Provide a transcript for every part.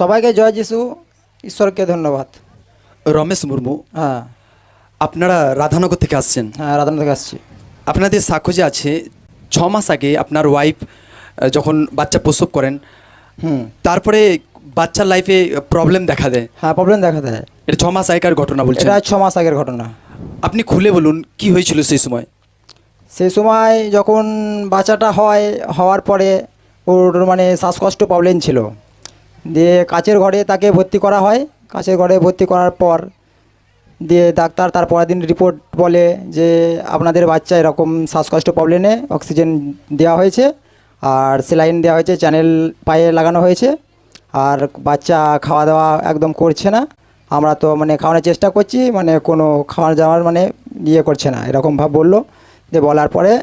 সবাইকে জয় যিশু, ঈশ্বরকে ধন্যবাদ। রমেশ মুর্মু, হ্যাঁ আপনারা রাধানগর থেকে আসছেন। হ্যাঁ, রাধান থেকে আসছি। আপনাদের সাক্ষ্য যে আছে 6 মাস আগে আপনার ওয়াইফ যখন বাচ্চা প্রসব করেন, তারপরে বাচ্চার লাইফে প্রবলেম দেখা দেয়। হ্যাঁ, প্রবলেম দেখা দেয়। এটা 6 মাস আগেকার ঘটনা বলছেন? এটা 6 মাস আগের ঘটনা। আপনি খুলে বলুন কি হয়েছিল সেই সময়। সেই সময় যখন বাচ্চাটা হওয়ার পরে ওর মানে শ্বাসকষ্ট প্রবলেম ছিল, দিয়ে কাচের ঘরে তাকে ভর্তি করা হয়। কাচের ঘরে ভর্তি করার পর দিয়ে ডাক্তার তার পরের দিন রিপোর্ট বলে যে আপনাদের বাচ্চা এরকম শ্বাসকষ্ট প্রবলেমে অক্সিজেন দেওয়া হয়েছে আর স্যালাইন দেওয়া হয়েছে, চ্যানেল পায়ে লাগানো হয়েছে, আর বাচ্চা খাওয়া দাওয়া একদম করছে না। আমরা তো মানে খাওয়ানোর চেষ্টা করছি, মানে কোনো খাওয়া যাওয়ার মানে ইয়ে করছে না, এরকম ভাব বললো। দিয়ে বলার পরে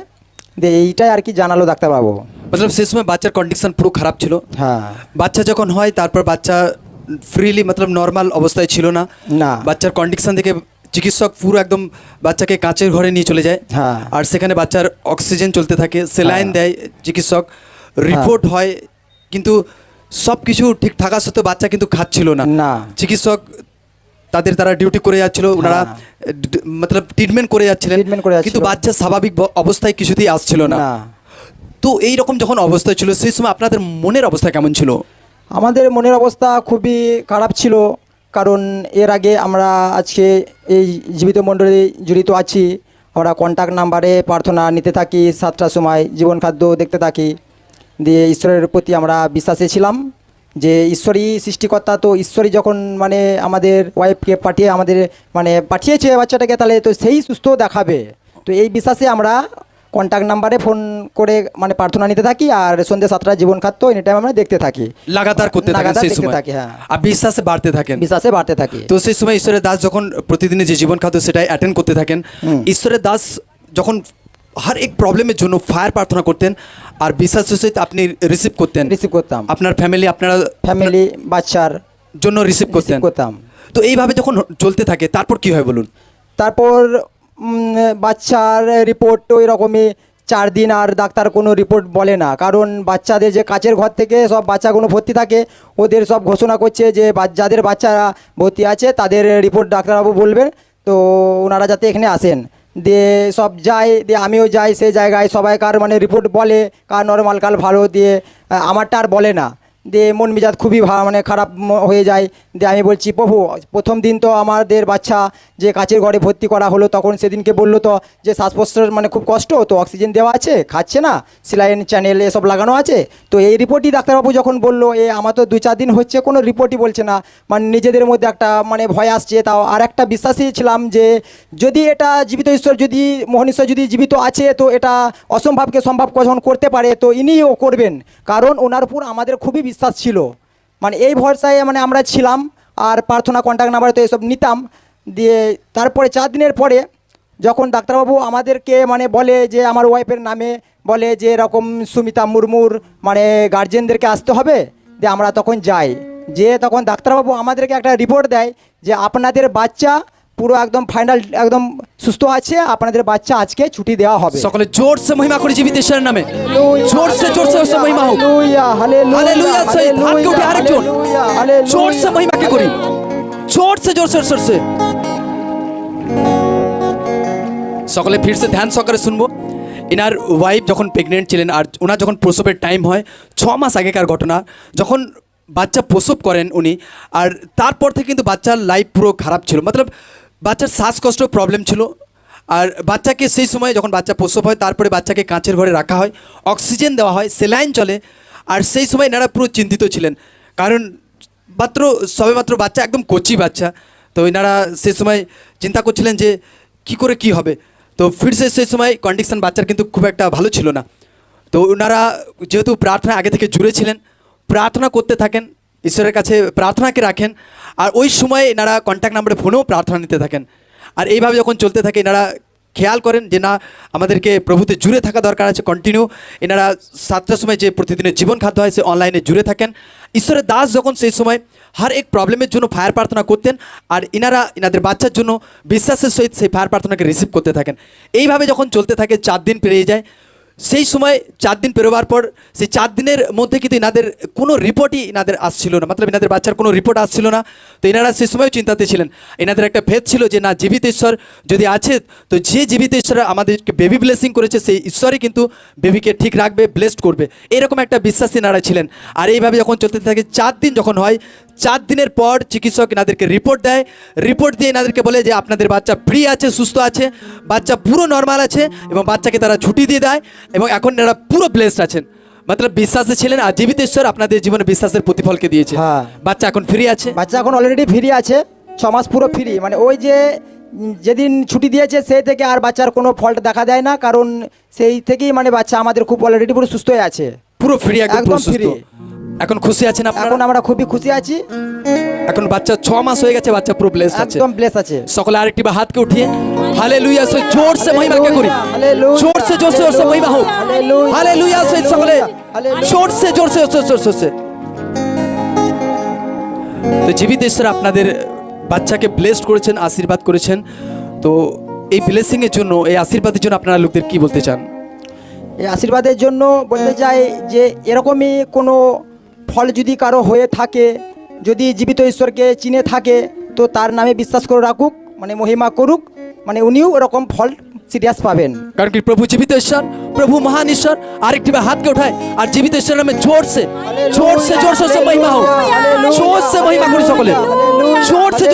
দিয়ে এইটাই আর কি জানালো ডাক্তারবাবু। মতলব সেই সময় বাচ্চার কন্ডিশন পুরো খারাপ ছিল। হ্যাঁ, বাচ্চা যখন হয় তারপর বাচ্চা ফ্রিলি মতলব নর্মাল অবস্থায় ছিল না। না, বাচ্চার কন্ডিশন দেখে চিকিৎসক পুরো একদম বাচ্চাকে কাচের ঘরে নিয়ে চলে যায়। হ্যাঁ, আর সেখানে বাচ্চার অক্সিজেন চলতে থাকে, স্যালাইন দেয় চিকিৎসক, রিপোর্ট হয়, কিন্তু সব কিছু ঠিক থাকা সত্ত্বেও বাচ্চা কিন্তু খাচ্ছিল না। না, চিকিৎসক তারা ডিউটি করে যাচ্ছিল, ওনারা মতলব ট্রিটমেন্ট করে যাচ্ছিলেন, কিন্তু বাচ্চা স্বাভাবিক অবস্থায় কিছুতেই আসছিল না। তো এই রকম যখন অবস্থা ছিল সেই সময় আপনাদের মনের অবস্থা কেমন ছিল? আমাদের মনের অবস্থা খুবই খারাপ ছিল, কারণ এর আগে আমরা আজকে এই জীবিত মণ্ডলী জড়িত আছি। আমরা কন্ট্যাক্ট নাম্বারে প্রার্থনা নিতে থাকি, 7টার সময় জীবন খাদ্য দেখতে থাকি। দিয়ে ঈশ্বরের প্রতি আমরা বিশ্বাসী ছিলাম যে ঈশ্বরই সৃষ্টিকর্তা, তো ঈশ্বরই যখন মানে আমাদের ওয়াইফকে পাঠিয়েছে বাচ্চাটাকে, তাহলে তো সেই সুস্থ দেখাবে। তো এই বিশ্বাসে আমরা কন্ট্যাক্ট নাম্বারে ফোন করে মানে প্রার্থনা নিতে থাকি, আর সন্ধ্যে 7টায় জীবন খাদ্য এনি টাইম আমরা দেখতে থাকি, লাগাতার করতে থাকেন সেই সময়। হ্যাঁ, আর বিশ্বাসে বাড়তে থাকেন। তো সেই সময় ঈশ্বরের দাস যখন প্রতিদিনের যে জীবন খাদ্য সেটাই অ্যাটেন্ড করতে থাকেন, ঈশ্বরের দাস যখন হর এক প্রবলেমের জন্য ফায়ার প্রার্থনা করতেন আর বিশ্বাসের সহিত আপনি রিসিভ করতাম, আপনার ফ্যামিলি বাচ্চার জন্য রিসিভ করতাম। তো এইভাবে যখন চলতে থাকে তারপর কি হয় বলুন? তারপর বাচ্চার রিপোর্ট ওই রকমই 4 দিন আর ডাক্তার কোনো রিপোর্ট বলে না, কারণ বাচ্চাদের যে কাচের ঘর থেকে সব বাচ্চাগুলো ভর্তি থাকে, ওদের সব ঘোষণা করছে যে যাদের বাচ্চারা ভর্তি আছে তাদের রিপোর্ট ডাক্তারবাবু বলবে, তো ওনারা যাতে এখানে আসেন। দিয়ে সব যায়, দিয়ে আমিও যাই সেই জায়গায়, সবাইকার মানে রিপোর্ট বলে, কার নর্মাল কার ভালো, দিয়ে আমারটা আর বলে না। দিয়ে মন মেজাজ খুবই মানে খারাপ হয়ে যায়। দিয়ে আমি বলছি, প্রভু প্রথম দিন তো আমাদের বাচ্চা যে কাচের ঘরে ভর্তি করা হলো, তখন সেদিনকে বললো তো যে শ্বাস প্রশ্বাসের মানে খুব কষ্ট, তো অক্সিজেন দেওয়া আছে, খাচ্ছে না, স্যালাইন চ্যানেল এসব লাগানো আছে। তো এই রিপোর্টই ডাক্তারবাবু যখন বললো, আমার তো 2-4 দিন হচ্ছে কোনো রিপোর্টই বলছে না, মানে নিজেদের মধ্যে একটা মানে ভয় আসছে। তাও আর একটা বিশ্বাসী ছিলাম যে যদি এটা জীবিত ঈশ্বর, যদি মোহন ঈশ্বর যদি জীবিত আছে, তো এটা অসম্ভবকে সম্ভব যখন করতে পারে, তো ইনিও করবেন, কারণ ওনার উপর আমাদের খুবই বিশ্বাস ছিল। মানে এই ভরসায় মানে আমরা ছিলাম, আর প্রার্থনা কন্ট্যাক্ট নাম্বার তো এসব নিতাম। দিয়ে তারপরে 4 দিনের পরে যখন ডাক্তারবাবু আমাদেরকে মানে বলে যে আমার ওয়াইফের নামে বলে যে এরকম সুমিতা মুর্মুর মানে গার্জেনদেরকে আসতে হবে, দিয়ে আমরা তখন যাই, যে তখন ডাক্তারবাবু আমাদেরকে একটা রিপোর্ট দেয় যে আপনাদের বাচ্চা পুরো একদম ফাইনাল একদম সুস্থ আছে, আপনাদের বাচ্চা আজকে ছুটি দেওয়া হবে। সকলে জোরসে মহিমা করে জীবিত ঈশ্বরের নামে, জোরসে মহিমা হোক। Hallelujah, hallelujah. সেই হাতকে উঠে আরেকজন জোরসে মহিমাকে করি, জোরসে। সকলে ফিরসে ধ্যান সহকারে শুনবো। এনার ওয়াইফ যখন প্রেগনেন্ট ছিলেন আর ওনার যখন প্রসবের টাইম হয়, 6 মাস আগেকার ঘটনা, যখন বাচ্চা প্রসব করেন উনি, আর তারপর থেকে কিন্তু বাচ্চার লাইফ পুরো খারাপ ছিল, মতলব বাচ্চার শ্বাসকষ্ট প্রবলেম ছিল। আর বাচ্চাকে সেই সময় যখন বাচ্চা প্রসব হয়, তারপরে বাচ্চাকে কাঁচের ঘরে রাখা হয়, অক্সিজেন দেওয়া হয়, স্যালাইন চলে। আর সেই সময় এনারা পুরো চিন্তিত ছিলেন, কারণ সবেমাত্র বাচ্চা একদম কচি বাচ্চা। তো এনারা সেই সময় চিন্তা করছিলেন যে কি হবে। তো ফিরসে সেই সময় কন্ডিশন বাচ্চার কিন্তু খুব একটা ভালো ছিল না। তো ওনারা যেহেতু প্রার্থনা আগে থেকে জুড়ে ছিলেন, প্রার্থনা করতে থাকেন, ঈশ্বরের কাছে প্রার্থনাকে রাখেন, আর ওই সময় এনারা কন্ট্যাক্ট নাম্বারে ফোনেও প্রার্থনা নিতে থাকেন। আর এইভাবে যখন চলতে থাকে, এনারা খেয়াল করেন যে না, আমাদেরকে প্রভুতে জুড়ে থাকা দরকার আছে কন্টিনিউ। এনারা 7টার সময় যে প্রতিদিনের জীবন খাদ্য হয় সে অনলাইনে জুড়ে থাকেন। ঈশ্বরের দাস যখন সেই সময় হর এক প্রবলেমের জন্য ফায়ার প্রার্থনা করতেন, আর এনাদের বাচ্চার জন্য বিশ্বাসের সহিত সেই ফায়ার প্রার্থনাকে রিসিভ করতে থাকেন। এইভাবে যখন চলতে থাকে 4 দিন পেরিয়ে যায়, সেই সময় 4 দিন পেরোবার পর সেই 4 দিনের মধ্যে কিন্তু এনাদের কোনো রিপোর্টই এনাদের আসছিল না, মতলব এনাদের বাচ্চার কোনো রিপোর্ট আসছিল না। তো এনারা সেই সময়ও চিন্তাতে ছিলেন। এনাদের একটা ভেদ ছিল যে না, জীবিত ঈশ্বর যদি আছে, তো যে জীবিত ঈশ্বর আমাদেরকে বেবি ব্লেসিং করেছে সেই ঈশ্বরই কিন্তু বেবিকে ঠিক রাখবে, ব্লেসড করবে, এরকম একটা বিশ্বাস এনারা ছিলেন। আর এইভাবে যখন চলতে থাকে 4 দিন যখন হয়, 4 দিনের পর চিকিৎসক এনাদেরকে রিপোর্ট দেয়। রিপোর্ট দিয়ে এনাদেরকে বলে যে আপনাদের বাচ্চা ফ্রি আছে, সুস্থ আছে, বাচ্চা পুরো নর্মাল আছে, এবং বাচ্চাকে তারা ছুটি দিয়ে দেয় এবং এখন এনারা পুরো ব্লেসড আছেন। মতলব বিশ্বাসে ছিলেন আর জীবিত ঈশ্বর আপনাদের জীবনে বিশ্বাসের প্রতিফলকে দিয়েছে। হ্যাঁ। বাচ্চা এখন ফ্রি আছে। বাচ্চা এখন অলরেডি ফ্রি আছে, 6 মাস পুরো ফ্রি। মানে ওই যে যেদিন ছুটি দিয়েছে সেই থেকে আর বাচ্চার কোনো ফল্ট দেখা দেয় না, কারণ সেই থেকেই মানে বাচ্চা আমাদের খুব অলরেডি পুরো সুস্থ হয়ে আছে, পুরো ফ্রি, একদম একদম সুস্থ। free। এখন খুশি আছেন আপনারা? এখন আমরা খুবই খুশি আছি, এখন বাচ্চা 6 মাস হয়ে গেছে, বাচ্চা পুরো ব্লেসড আছে। একদম ব্লেস আছে। সকলে আরেকটি বার হাতকে উঠিয়ে হালেলুয়া সে জোর সে মহিমাকে করি, হালেলুয়া, জোর সে মহিমা হোক। হালেলুয়া, হালেলুয়া সে সকলে হালেলুয়া। জোর সে। তো জীবিত ঈশ্বর আপনাদের বাচ্চাকে ব্লেসড করেছেন, আশীর্বাদ করেছেন। তো এই ব্লেসিং এর জন্য, এই আশীর্বাদের জন্য আপনারা লোকদের কি বলতে চান? এই আশীর্বাদের জন্য বলতে চাই যে এরকমই কোনো ফল যদি কারো হয়ে থাকে, যদি জীবিত ঈশ্বরকে চিনে থাকে, তো তার নামে বিশ্বাস করে রাখুক, মানে মহিমা করুক, মানে উনিও এরকম ফল সিরিয়াস পাবেন। কারণ কি প্রভু জীবিত ঈশ্বর, প্রভু মহান ঈশ্বর। আরেকটি বার হাতকে উঠায় আর জীবিত ঈশ্বরের নামে জোর সে মহিমা হোক, জোর সে মহিমা করি সকলে, জোর সে